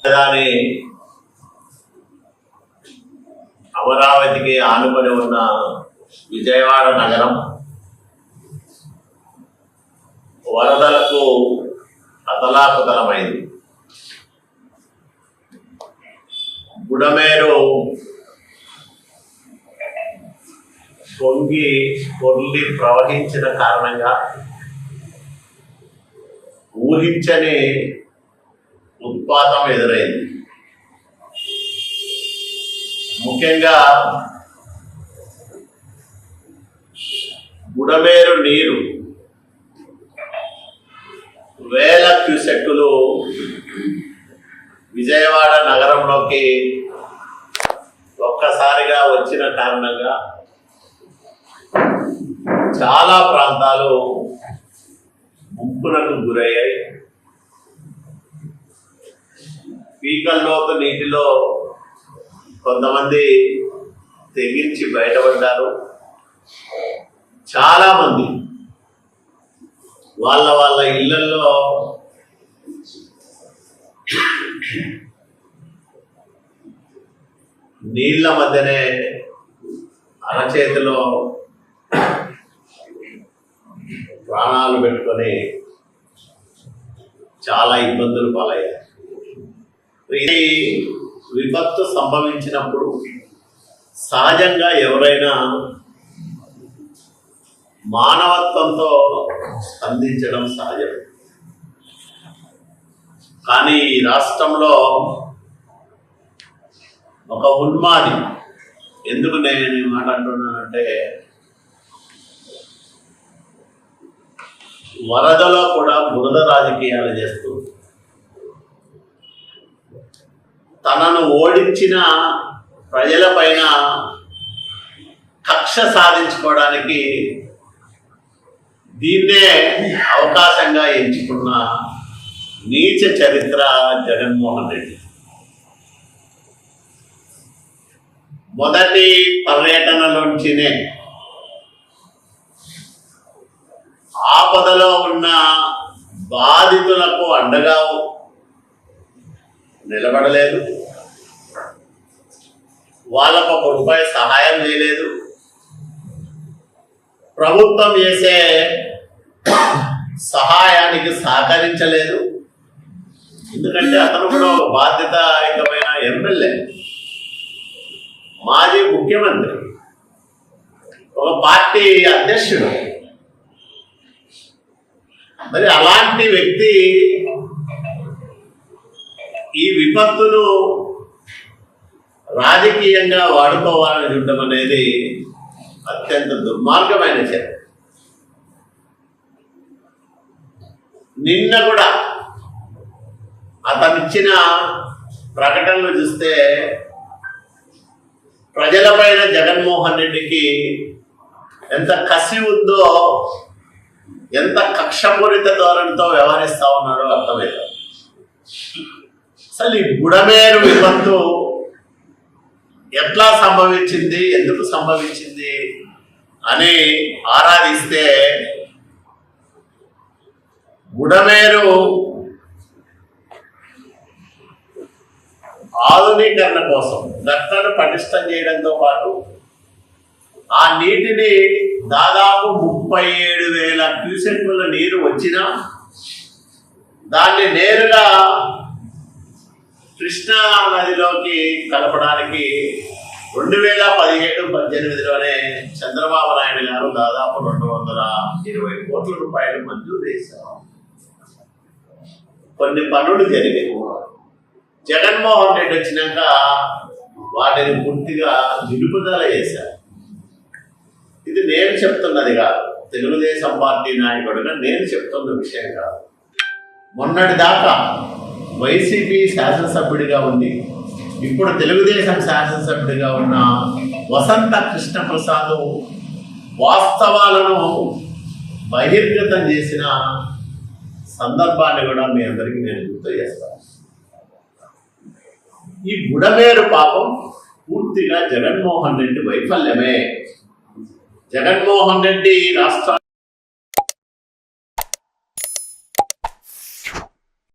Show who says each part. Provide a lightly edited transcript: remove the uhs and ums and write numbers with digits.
Speaker 1: రాజధాని అమరావతికి ఆనుకొని ఉన్న విజయవాడ నగరం వరదలకు అతలాకుతలమైంది. బుడమేరు పొంగి పొర్లి ప్రవహించిన కారణంగా ఊహించని ఉత్పాతం ఎదురైంది. ముఖ్యంగా బుడమేరు నీరు వేల క్యూసెక్కులు విజయవాడ నగరంలోకి ఒక్కసారిగా వచ్చిన కారణంగా చాలా ప్రాంతాలు ముంపునకు గురయ్యాయి. పీకల్లోకి నీటిలో కొంతమంది తెగించి బయటపడ్డారు. చాలామంది వాళ్ళ ఇళ్లలో నీళ్ల మధ్యనే అరచేతిలో ప్రాణాలు పెట్టుకొని చాలా ఇబ్బందులు పాలయ్యారు. ఈ విపత్తు సంభవించినప్పుడు సహజంగా ఎవరైనా మానవత్వంతో స్పందించడం సహజం. కానీ ఈ రాష్ట్రంలో ఒక ఉన్మాది, ఎందుకు నేను ఈ మాట అంటున్నానంటే, వరదలో కూడా బురద రాజకీయాలు చేస్తూ తనను ఓడించిన ప్రజలపైన కక్ష సాధించుకోవడానికి దీన్నే అవకాశంగా ఎంచుకున్న నీచ చరిత్ర జగన్మోహన్ రెడ్డి. మొదటి పర్యటనలోంచినే ఆపదలో ఉన్న బాధితులకు అండగా నిలబడలేదు, వాళ్ళకు ఒక రూపాయి సహాయం చేయలేదు, ప్రభుత్వం చేసే సహాయానికి సహకరించలేదు. ఎందుకంటే అతను కూడా ఒక బాధ్యతాయుతమైన ఎమ్మెల్యే, మాజీ ముఖ్యమంత్రి, ఒక పార్టీ అధ్యక్షుడు. మరి అలాంటి వ్యక్తి ఈ విపత్తును రాజకీయంగా వాడుకోవాలని చూడటం అనేది అత్యంత దుర్మార్గమైన చర్య. నిన్న కూడా అతనిచ్చిన ప్రకటనలు చూస్తే ప్రజలపైన జగన్మోహన్ రెడ్డికి ఎంత కసి ఉందో, ఎంత కక్షపూరిత ధోరణితో వ్యవహరిస్తా ఉన్నారో అర్థమవుతుంది. అసలు ఈ బుడమేరు విపత్తు ఎట్లా సంభవించింది, ఎందుకు సంభవించింది అని ఆరాధిస్తే, బుడమేరు ఆధునీకరణ కోసం గట్లను పటిష్టం చేయడంతో పాటు ఆ నీటిని దాదాపు 37,000 క్యూసెక్కుల నీరు వచ్చినా దాన్ని నేరుగా కృష్ణా నదిలోకి కలపడానికి 2017-18లోనే చంద్రబాబు నాయుడు గారు దాదాపు 220 కోట్ల రూపాయలు మంజూరు చేశారు. కొన్ని పనులు జరిగాయి. జగన్మోహన్ రెడ్డి వచ్చినాక వాటిని పూర్తిగా నిలుపుదల చేశారు. ఇది నేను చెప్తున్నది కాదు, తెలుగుదేశం పార్టీ నాయకుడిగా నేను చెప్తున్న విషయం కాదు. మొన్నటి దాకా వైసీపీ శాసనసభ్యుడిగా ఉంది, ఇప్పుడు తెలుగుదేశం శాసనసభ్యుడిగా ఉన్న వసంత కృష్ణప్రసాద్ వాస్తవాలను బహిర్గతం చేసిన సందర్భాన్ని కూడా మీ అందరికీ నేను గుర్తు చేస్తాను. ఈ బుడమేరు పాపం పూర్తిగా జగన్మోహన్ రెడ్డి వైఫల్యమే. జగన్మోహన్ రెడ్డి రాష్ట్ర